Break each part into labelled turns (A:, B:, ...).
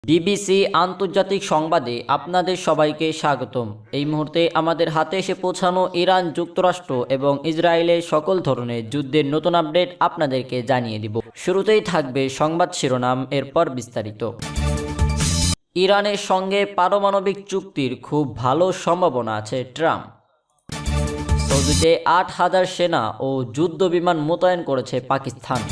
A: BBC আন্তর্জাতিক সংবাদে আপনাদের সবাইকে স্বাগতম। এই মুহূর্তে আমাদের হাতে এসে পৌঁছানো ইরান, যুক্তরাষ্ট্র এবং ইসরায়েলের সকল ধরনের যুদ্ধের নতুন আপডেট আপনাদেরকে জানিয়ে দিব। শুরুতেই থাকবে সংবাদ শিরোনাম, এরপর বিস্তারিত। ইরানের সঙ্গে পারমাণবিক চুক্তির খুব ভালো সম্ভাবনা আছে ট্রাম্প। সৌদিতে ৮,০০০ সেনা ও যুদ্ধ বিমান মোতায়েন করেছে পাকিস্তান।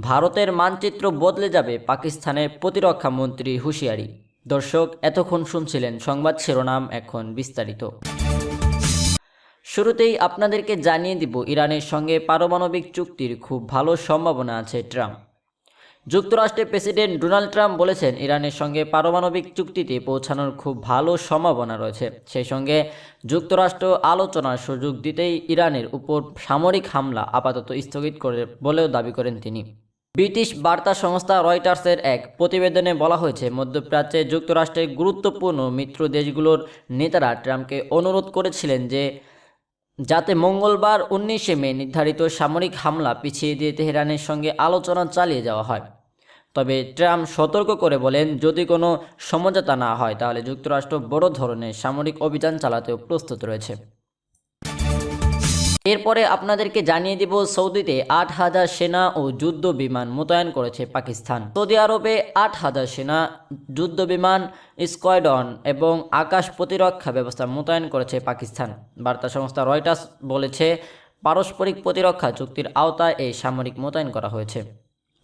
A: ভারতের মানচিত্র বদলে যাবে, পাকিস্তানের প্রতিরক্ষা মন্ত্রী হুঁশিয়ারি। দর্শক, এতক্ষণ শুনছিলেন সংবাদ শিরোনাম, এখন বিস্তারিত। শুরুতেই আপনাদেরকে জানিয়ে দিব ইরানের সঙ্গে পারমাণবিক চুক্তির খুব ভালো সম্ভাবনা আছে ট্রাম্প। যুক্তরাষ্ট্রের প্রেসিডেন্ট ডোনাল্ড ট্রাম্প বলেছেন ইরানের সঙ্গে পারমাণবিক চুক্তিতে পৌঁছানোর খুব ভালো সম্ভাবনা রয়েছে। সেই সঙ্গে যুক্তরাষ্ট্র আলোচনার সুযোগ দিতেই ইরানের উপর সামরিক হামলা আপাতত স্থগিত করে বলেও দাবি করেন তিনি। ব্রিটিশ বার্তা সংস্থা রয়টার্সের এক প্রতিবেদনে বলা হয়েছে, মধ্যপ্রাচ্যে যুক্তরাষ্ট্রের গুরুত্বপূর্ণ মিত্র দেশগুলোর নেতারা ট্রাম্পকে অনুরোধ করেছিলেন যাতে মঙ্গলবার 19শে মে নির্ধারিত সামরিক হামলা পিছিয়ে দিয়ে তেহরানের সঙ্গে আলোচনা চালিয়ে যাওয়া হয়। তবে ট্রাম্প সতর্ক করে বলেন, যদি কোনো সমঝোতা না হয় তাহলে যুক্তরাষ্ট্র বড় ধরনের সামরিক অভিযান চালাতেও প্রস্তুত রয়েছে। এরপরে আপনাদেরকে জানিয়ে দিব সৌদিতে ৮,০০০ সেনা ও যুদ্ধ বিমান মোতায়েন করেছে পাকিস্তান। সৌদি আরবে ৮,০০০ সেনা, যুদ্ধ বিমান, স্কোয়াড্রন এবং আকাশ প্রতিরক্ষা ব্যবস্থা মোতায়েন করেছে পাকিস্তান। বার্তা সংস্থা রয়টার্স বলেছে, পারস্পরিক প্রতিরক্ষা চুক্তির আওতায় এই সামরিক মোতায়েন করা হয়েছে।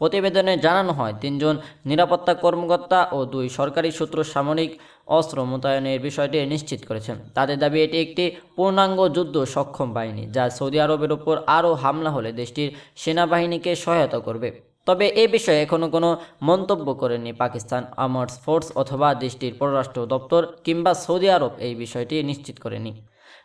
A: প্রতিবেদনে জানানো হয়, ৩ জন নিরাপত্তা কর্মকর্তা ও 2 সরকারি সূত্র সামরিক অস্ত্র মোতায়েনের বিষয়টি নিশ্চিত করেছেন। তাদের দাবি, এটি একটি পূর্ণাঙ্গ যুদ্ধ সক্ষম বাহিনী যা সৌদি আরবের উপর আরও হামলা হলে দেশটির সেনাবাহিনীকে সহায়তা করবে। তবে এ বিষয়ে এখনও কোনো মন্তব্য করেনি পাকিস্তান আর্মড ফোর্স অথবা দেশটির পররাষ্ট্র দপ্তর, কিংবা সৌদি আরব এই বিষয়টি নিশ্চিত করেনি।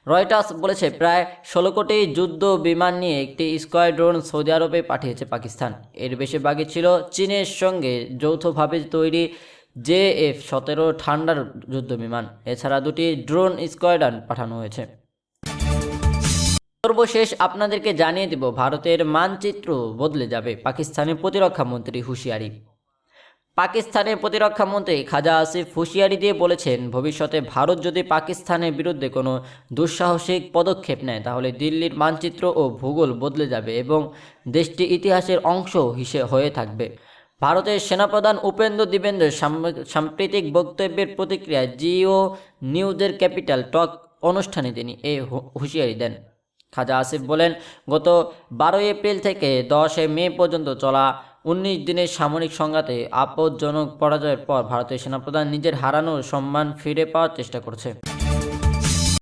A: রয়টার্স বলেছে, প্রায় 16 কোটি যুদ্ধ বিমান নিয়ে একটি স্কোয়াড্রন সৌদি আরবে পাঠিয়েছে পাকিস্তান। এর বেশিরভাগই ছিল চীনের সঙ্গে যৌথভাবে তৈরি JF-17 ঠান্ডার যুদ্ধ বিমান। এছাড়া 2টি ড্রোন স্কোয়াড্রন পাঠানো হয়েছে। সর্বশেষ আপনাদেরকে জানিয়ে দেব, ভারতের মানচিত্র বদলে যাবে, পাকিস্তানের প্রতিরক্ষা মন্ত্রী হুঁশিয়ারি। পাকিস্তানের প্রতিরক্ষা মন্ত্রী খাজা আসিফ হুঁশিয়ারি দিয়ে বলেছেন, ভবিষ্যতে ভারত যদি পাকিস্তানের বিরুদ্ধে কোনো দুঃসাহসিক পদক্ষেপ নেয় তাহলে দিল্লির মানচিত্র ও ভূগোল বদলে যাবে এবং দেশটি ইতিহাসের অংশ হয়ে থাকবে। ভারতের সেনাপ্রধান উপেন্দ্র দ্বিবেন্দ্রের সাম্প্রতিক বক্তব্যের প্রতিক্রিয়ায় জিও নিউজের ক্যাপিটাল টক অনুষ্ঠানে তিনি এই হুঁশিয়ারি দেন। খাজা আসিফ বলেন, গত 12 এপ্রিল থেকে 10 মে পর্যন্ত চলা 19 দিনের সামরিক সংঘাতে আপদজনক পরাজয়ের পর ভারতের সেনাপ্রধান নিজের হারানোর সম্মান ফিরে পাওয়ার চেষ্টা করছে।